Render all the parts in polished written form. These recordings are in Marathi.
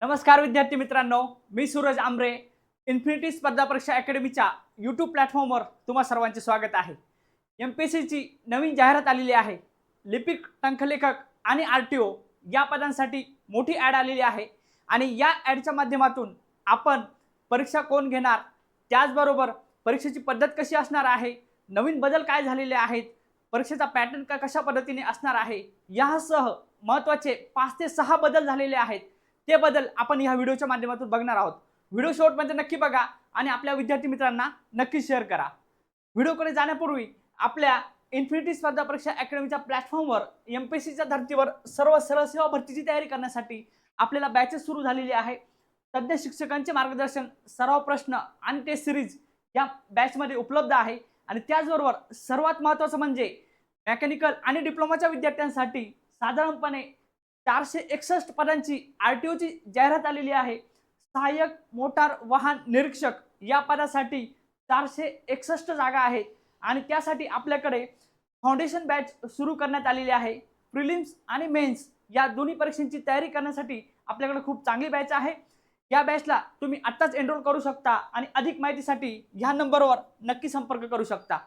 नमस्कार विद्यार्थी मित्रांनो, मी सूरज आमरे. इन्फिनिटी स्पर्धा परीक्षा अकॅडमीच्या यूट्यूब प्लॅटफॉर्मवर तुम्हा सर्वांचे स्वागत आहे. एमपीएससीची नवीन जाहिरात आलेली आहे. लिपिक, टंकलेखक आणि आरटीओ या पदांसाठी मोठी ॲड आलेली आहे आणि या ॲडच्या माध्यमातून आपण परीक्षा कोण घेणार, त्याचबरोबर परीक्षेची पद्धत कशी असणार आहे, नवीन बदल काय झालेले आहेत, परीक्षेचा पॅटर्न कशा पद्धतीने असणार आहे, यासह महत्त्वाचे 5 ते 6 बदल झालेले आहेत. ते बदल आपण ह्या व्हिडिओच्या माध्यमातून बघणार आहोत. व्हिडिओ शेवटपर्यंत नक्की बघा आणि आपल्या विद्यार्थी मित्रांना नक्की शेअर करा. व्हिडिओकडे जाण्यापूर्वी आपल्या इन्फिनिटी स्पर्धा परीक्षा अकॅडमीच्या प्लॅटफॉर्मवर एमपीएससीच्या धर्तीवर सर्व सरळ सेवा भरतीची तयारी करण्यासाठी आपल्याला बॅचेस सुरू झालेली आहे. तज्ज्ञ शिक्षकांचे मार्गदर्शन, सराव प्रश्न आणि टेस्ट सिरीज या बॅचमध्ये उपलब्ध आहे. आणि त्याचबरोबर सर्वात महत्त्वाचं म्हणजे मेकॅनिकल आणि डिप्लोमाच्या विद्यार्थ्यांसाठी साधारणपणे 461 पदांची आरटीओची जाहिरात आलेली आहे. सहाय्यक मोटार वाहन निरीक्षक या पदासाठी 461 जागा आहेत आणि त्यासाठी आपल्याकडे फाउंडेशन बॅच सुरू करण्यात आलेली आहे. प्रिलिम्स आणि मेन्स या दोन्ही परीक्षांची तयारी करण्यासाठी आपल्याकडे खूप चांगली बॅच आहे. या बॅचला तुम्ही आत्ताच एनरोल करू शकता आणि अधिक माहितीसाठी ह्या नंबरवर नक्की संपर्क करू शकता.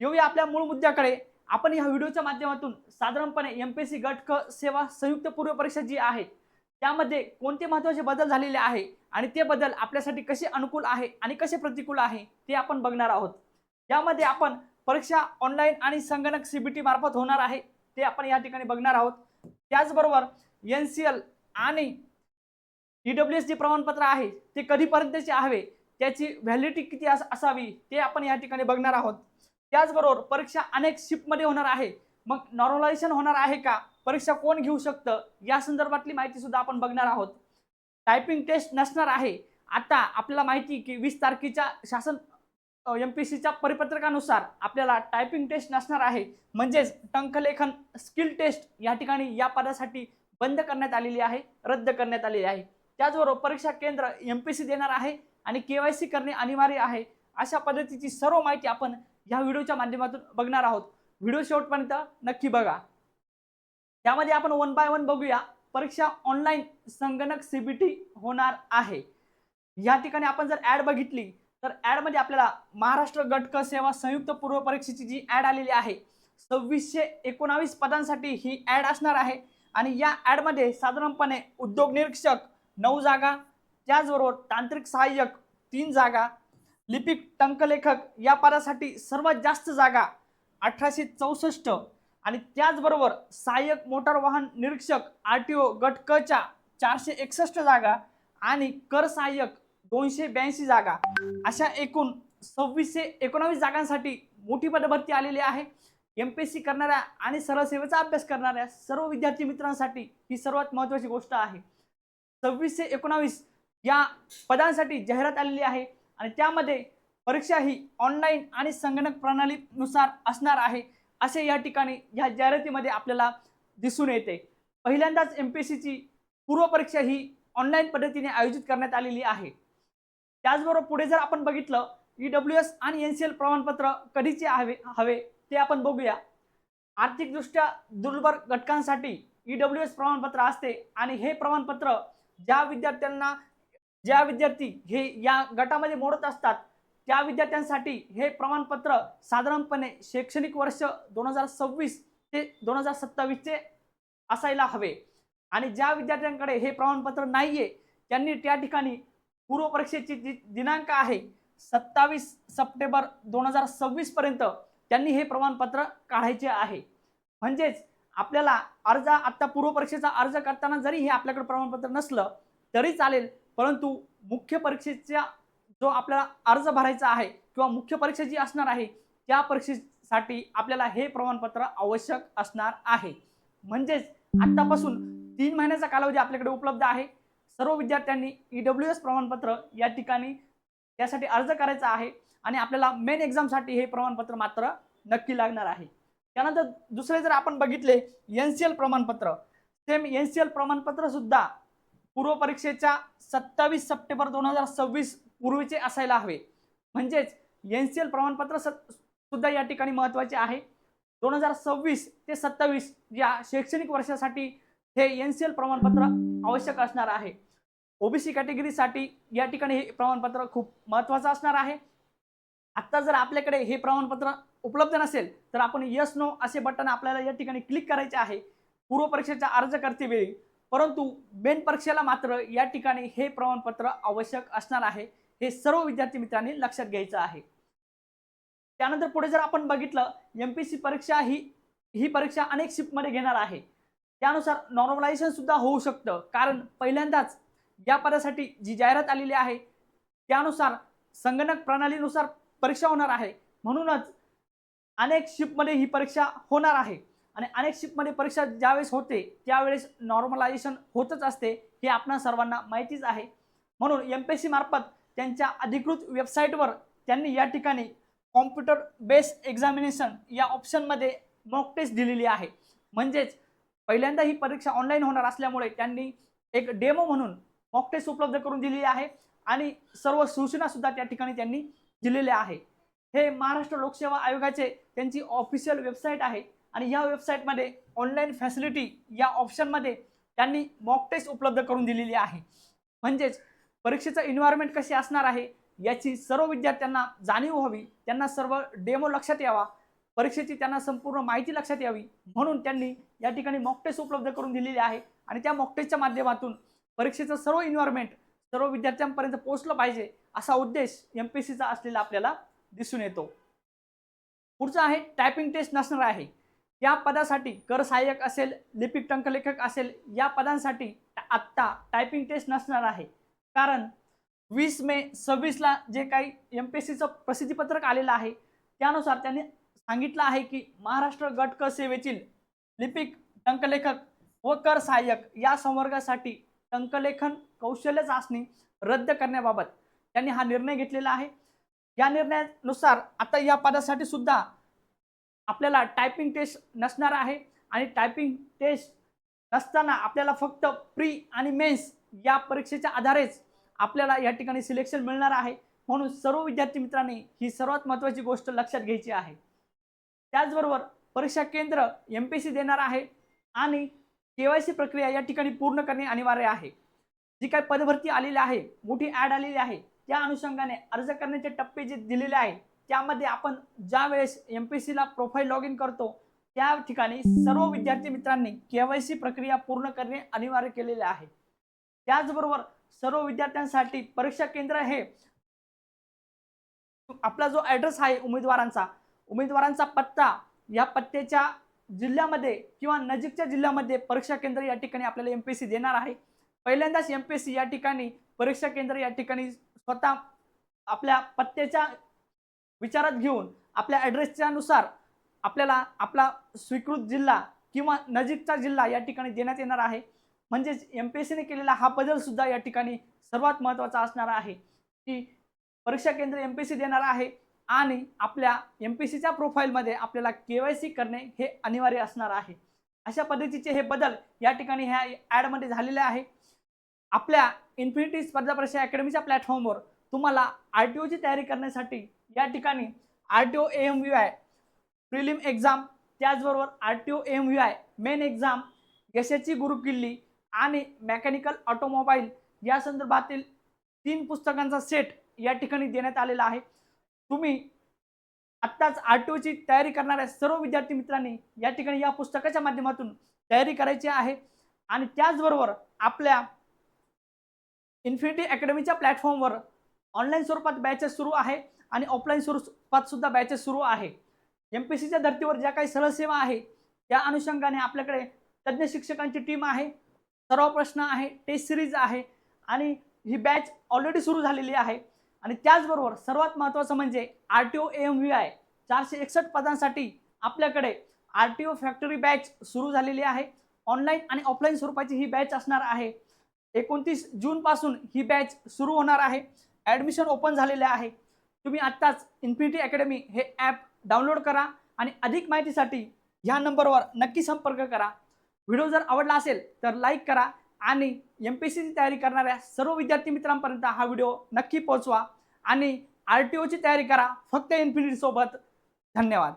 येऊया आपल्या मूळ मुद्द्याकडे. आपण ह्या व्हिडिओच्या माध्यमातून साधारणपणे एमपीएससी गट क सेवा संयुक्त पूर्व परीक्षा जी आहे त्यामध्ये कोणते महत्त्वाचे बदल झालेले आहे आणि ते बदल आपल्यासाठी कसे अनुकूल आहे आणि कसे प्रतिकूल आहे ते आपण बघणार आहोत. यामध्ये आपण परीक्षा ऑनलाईन आणि संगणक सीबीटी मार्फत होणार आहे ते आपण या ठिकाणी बघणार आहोत. त्याचबरोबर एनसीएल आणि ईडब्ल्यूएस जे प्रमाणपत्र आहे ते कधीपर्यंतचे हवे, त्याची व्हॅलिडिटी किती असावी ते आपण या ठिकाणी बघणार आहोत. त्याचबरोबर परीक्षा अनेक शिफ्टमध्ये होणार आहे, मग नॉर्मलायझेशन होणार आहे का, परीक्षा कोण घेऊ शकतं या संदर्भातली माहिती सुद्धा आपण बघणार आहोत. टायपिंग टेस्ट नसणार आहे. आता आपल्याला माहिती की 20 तारखेच्या शासन एमपीएससीच्या परिपत्रकानुसार आपल्याला टायपिंग टेस्ट नसणार आहे, म्हणजेच टंकलेखन स्किल टेस्ट या ठिकाणी या पदासाठी बंद करण्यात आलेली आहे, रद्द करण्यात आलेली आहे. त्याचबरोबर परीक्षा केंद्र एमपीएससी देणार आहे आणि केवायसी करणे अनिवार्य आहे. अशा पद्धतीची सर्व माहिती आपण या व्हिडिओच्या माध्यमातून बघणार आहोत. व्हिडिओ शेवटपर्यंत नक्की बघा. त्यामध्ये आपण 1 बाय 1 बघूया. परीक्षा ऑनलाईन संगणक सीबीटी होणार आहे. या ठिकाणी आपण जर ॲड बघितली तर ॲडमध्ये आपल्याला महाराष्ट्र गट क सेवा संयुक्त पूर्व परीक्षेची जी ॲड आलेली आहे 2619 पदांसाठी ही ॲड असणार आहे. आणि या ॲडमध्ये साधारणपणे उद्योग निरीक्षक 9 जागा, त्याचबरोबर तांत्रिक सहाय्यक 3 जागा, लिपिक टंकलेखक या पदासाठी सर्वात जास्त जागा 1864 आणि त्याचबरोबर सहाय्यक मोटार वाहन निरीक्षक आरटीओ गट क च्या 461 जागा आणि कर सहाय्यक 282 जागा, अशा एकूण 2619 जागांसाठी मोठी पदभरती आलेली आहे. एमपीएससी करणाऱ्या आणि सरळ सेवेचा अभ्यास करणाऱ्या सर्व विद्यार्थी मित्रांसाठी ही सर्वात महत्त्वाची गोष्ट आहे. 2619 या पदांसाठी जाहिरात आलेली आहे आणि त्यामध्ये परीक्षा ही ऑनलाईन आणि संगणक प्रणालीनुसार असणार आहे असे या ठिकाणी या जाहिरातीमध्ये आपल्याला दिसून येते. पहिल्यांदाच एमपीएससीची पूर्व परीक्षा ही ऑनलाईन पद्धतीने आयोजित करण्यात आलेली आहे. त्याचबरोबर पुढे जर आपण बघितलं ईडब्ल्यूएस आणि एनसीएल प्रमाणपत्र कधीचे हवे ते आपण बघूया. आर्थिकदृष्ट्या दुर्बल घटकांसाठी ईडब्ल्यूएस प्रमाणपत्र असते आणि हे प्रमाणपत्र ज्या विद्यार्थी हे या गटामध्ये मोडत असतात त्या विद्यार्थ्यांसाठी हे प्रमाणपत्र साधारणपणे शैक्षणिक वर्ष 2026 ते 2027 चे असायला हवे. आणि ज्या विद्यार्थ्यांकडे हे प्रमाणपत्र नाहीये त्यांनी त्या ठिकाणी पूर्व परीक्षेची जी दिनांक आहे 27 सप्टेंबर 2026 पर्यंत त्यांनी हे प्रमाणपत्र काढायचे आहे. म्हणजेच आपल्याला आता पूर्व परीक्षेचा अर्ज करताना जरी हे आपल्याकडे प्रमाणपत्र नसलं तरी चालेल, परंतु मुख्य परीक्षेचा जो आपल्याला अर्ज भरायचा आहे किंवा मुख्य परीक्षा जी असणार आहे त्या परीक्षेसाठी आपल्याला हे प्रमाणपत्र आवश्यक असणार आहे. म्हणजेच आतापासून 3 महिन्याचा कालावधी आपल्याकडे उपलब्ध आहे. सर्व विद्यार्थ्यांनी ईडब्ल्यूएस प्रमाणपत्र या ठिकाणी त्यासाठी अर्ज करायचा आहे आणि आपल्याला मेन एक्झामसाठी हे प्रमाणपत्र मात्र नक्की लागणार आहे. त्यानंतर दुसरे जर आपण बघितले एनसीएल प्रमाणपत्र, सेम एनसीएल प्रमाणपत्र सुद्धा पूर्व परीक्षेच्या 27 सप्टेंबर 2026 पूर्वीचे असायला हवे. म्हणजेच एनसीएल प्रमाणपत्र सुद्धा या ठिकाणी महत्त्वाचे आहे. 2026 ते 27 या शैक्षणिक वर्षासाठी हे एनसीएल प्रमाणपत्र आवश्यक असणार आहे. ओबीसी कॅटेगरीसाठी या ठिकाणी हे प्रमाणपत्र खूप महत्त्वाचं असणार आहे। आत्ता जर आपल्याकडे हे प्रमाणपत्र उपलब्ध नसेल तर आपण यस नो असे बटन आपल्याला या ठिकाणी क्लिक करायचे आहे पूर्व परीक्षेचा अर्ज करतेवेळी, परंतु मेन परीक्षेला मात्र या ठिकाणी हे प्रमाणपत्र आवश्यक असणार आहे। हे सर्व विद्यार्थी मित्रांनी लक्षात घ्यायचं आहे। त्यानंतर पुढे जर आपण बघितलं, एमपीएससी परीक्षा ही परीक्षा अनेक शिफ्टमध्ये घेणार आहे। त्यानुसार नॉर्मलायझेशन सुद्धा होऊ शकतं, कारण पहिल्यांदाच या पदासाठी जी जाहिरात आलेली आहे त्यानुसार संगणक प्रणालीनुसार परीक्षा होणार आहे। म्हणूनच अनेक शिफ्टमध्ये ही परीक्षा होणार आहे आणि अनेक शिफ्टमध्ये परीक्षा ज्यावेळेस होते त्यावेळेस नॉर्मलायझेशन होतच असते, हे आपणा सर्वांना माहितीच आहे। म्हणून एमपीएससी मार्फत त्यांच्या अधिकृत वेबसाईटवर त्यांनी या ठिकाणी कॉम्प्युटर बेस्ड एक्झामिनेशन या ऑप्शनमध्ये मॉक टेस्ट दिलेली आहे। म्हणजेच पहिल्यांदा ही परीक्षा ऑनलाईन होणार असल्यामुळे त्यांनी एक डेमो म्हणून मॉक टेस्ट उपलब्ध करून दिली आहे आणि सर्व सूचना सुद्धा त्या ठिकाणी त्यांनी दिलेल्या आहे। हे महाराष्ट्र लोकसेवा आयोगाचे त्यांची ऑफिशियल वेबसाईट आहे आणि या वेबसाईटमध्ये ऑनलाईन फॅसिलिटी या ऑप्शनमध्ये त्यांनी मॉक टेस्ट उपलब्ध करून दिलेली आहे। म्हणजेच परीक्षेचं एन्व्हायरमेंट कशी असणार आहे याची सर्व विद्यार्थ्यांना जाणीव व्हावी, त्यांना सर्व डेमो लक्षात यावा, परीक्षेची त्यांना संपूर्ण माहिती लक्षात यावी म्हणून त्यांनी या ठिकाणी मॉक टेस्ट उपलब्ध करून दिलेली आहे आणि त्या मॉक टेस्टच्या माध्यमातून परीक्षेचं सर्व एन्व्हायरमेंट सर्व विद्यार्थ्यांपर्यंत पोहोचलं पाहिजे असा उद्देश एमपीएससीचा असलेला आपल्याला दिसून येतो। पुढचं आहे टायपिंग टेस्ट नसणार आहे। या पदासाठी कर सहाय्यक असेल, लिपिक टंकलेखक असेल, या पदांसाठी आत्ता टायपिंग टेस्ट नसणार आहे, कारण 20 मे 26ला जे काही एमपीएससीचं प्रसिद्धीपत्रक आलेलं आहे त्यानुसार त्यांनी सांगितलं आहे की महाराष्ट्र गट क सेवेतील लिपिक टंकलेखक व कर सहाय्यक या संवर्गासाठी टंकलेखन कौशल्य चाचणी रद्द करण्याबाबत त्यांनी हा निर्णय घेतलेला आहे। या निर्णयानुसार आता या पदासाठी सुद्धा आपल्याला टायपिंग टेस्ट नसणार आहे आणि टायपिंग टेस्ट नसताना आपल्याला फक्त प्री आणि मेन्स या परीक्षेच्या आधारेच आपल्याला या ठिकाणी सिलेक्शन मिळणार आहे। म्हणून सर्व विद्यार्थी मित्रांनी ही सर्वात महत्त्वाची गोष्ट लक्षात घ्यायची आहे। त्याचबरोबर परीक्षा केंद्र एमपीएससी देणार आहे आणि केवायसी प्रक्रिया या ठिकाणी पूर्ण करणे अनिवार्य आहे। जी काही पदभरती आलेली आहे, मोठी ॲड आलेली आहे, त्या अनुषंगाने अर्ज करण्याचे टप्पे जे दिलेले आहे त्यामध्ये आपण ज्या वेळेस एमपीएससीला प्रोफाईल लॉग इन करतो त्या ठिकाणी सर्व विद्यार्थी मित्रांनी केवायसी प्रक्रिया पूर्ण करणे अनिवार्य केलेले आहे। त्याचबरोबर सर्व विद्यार्थ्यांसाठी परीक्षा केंद्र हे आपला जो ॲड्रेस आहे उमेदवारांचा पत्ता, या पत्त्याच्या जिल्ह्यामध्ये किंवा नजीकच्या जिल्ह्यामध्ये परीक्षा केंद्र या ठिकाणी आपल्याला एमपीएससी देणार आहे। पहिल्यांदाच एमपीएससी या ठिकाणी परीक्षा केंद्र या ठिकाणी स्वतः आपल्या पत्त्याच्या विचारात घेऊन आपल्या ॲड्रेसच्या नुसार आपल्याला आपला स्वीकृत जिल्हा किंवा नजीकचा जिल्हा या ठिकाणी देण्यात येणार आहे। म्हणजेच एमपीएससीने केलेला हा बदल सुद्धा या ठिकाणी सर्वात महत्त्वाचा असणार आहे की परीक्षा केंद्र एमपीएससी देणार आहे आणि आपल्या एमपीएससीच्या प्रोफाईलमध्ये आपल्याला केवायसी करणे हे अनिवार्य असणार आहे। अशा पद्धतीचे हे बदल या ठिकाणी ह्या ॲडमध्ये झालेले आहे। आपल्या इन्फिनिटी स्पर्धा परीक्षा अकॅडमीच्या प्लॅटफॉर्मवर तुम्हाला आरटीओची तयारी करण्यासाठी या ठिकाणी आरटीओ एएमव्हीआय प्रिलिम एक्झाम, त्याचबरोबर आरटीओ एएमव्हीआय मेन एक्झाम, यशाची गुरुकिल्ली आणि मेकॅनिकल ऑटोमोबाईल या संदर्भातील 3 पुस्तकांचा सेट या ठिकाणी देण्यात आलेला आहे। तुम्ही आत्ताच आरटीओची तयारी करणाऱ्या सर्व विद्यार्थी मित्रांनी या ठिकाणी या पुस्तकाच्या माध्यमातून तयारी करायची आहे आणि त्याचबरोबर आपल्या इन्फिनिटी अकॅडमीच्या प्लॅटफॉर्मवर ऑनलाईन स्वरूपात बॅचेस सुरू आहे आणि ऑफलाईन स्वरूपात सुद्धा बॅचेस सुरू आहे। एमपीएससीच्या धर्तीवर ज्या काही सरळ सेवा आहे त्या अनुषंगाने आपल्याकडे तज्ज्ञ शिक्षकांची टीम आहे, सर्व प्रश्न आहे, टेस्ट सिरीज आहे आणि ही बॅच ऑलरेडी सुरू झालेली आहे। आणि त्याचबरोबर सर्वात महत्त्वाचं म्हणजे आरटीओ एएमव्हीआय 461 पदांसाठी आपल्याकडे आरटीओ फॅक्टरी बॅच सुरू झालेली आहे। ऑनलाईन आणि ऑफलाईन स्वरूपाची ही बॅच असणार आहे। 29 जून पासून ही बॅच सुरू होणार आहे। ॲडमिशन ओपन झालेले आहे। तुम्ही आत्ताच इन्फिनिटी अकॅडमी हे ॲप डाउनलोड करा आणि अधिक माहितीसाठी ह्या नंबरवर नक्की संपर्क करा। व्हिडिओ जर आवडला असेल तर लाईक करा आणि एमपीएससीची तयारी करणाऱ्या सर्व विद्यार्थी मित्रांपर्यंत हा व्हिडिओ नक्की पोहोचवा आणि आरटीओची तयारी करा फक्त इन्फिनिटी सोबत। धन्यवाद।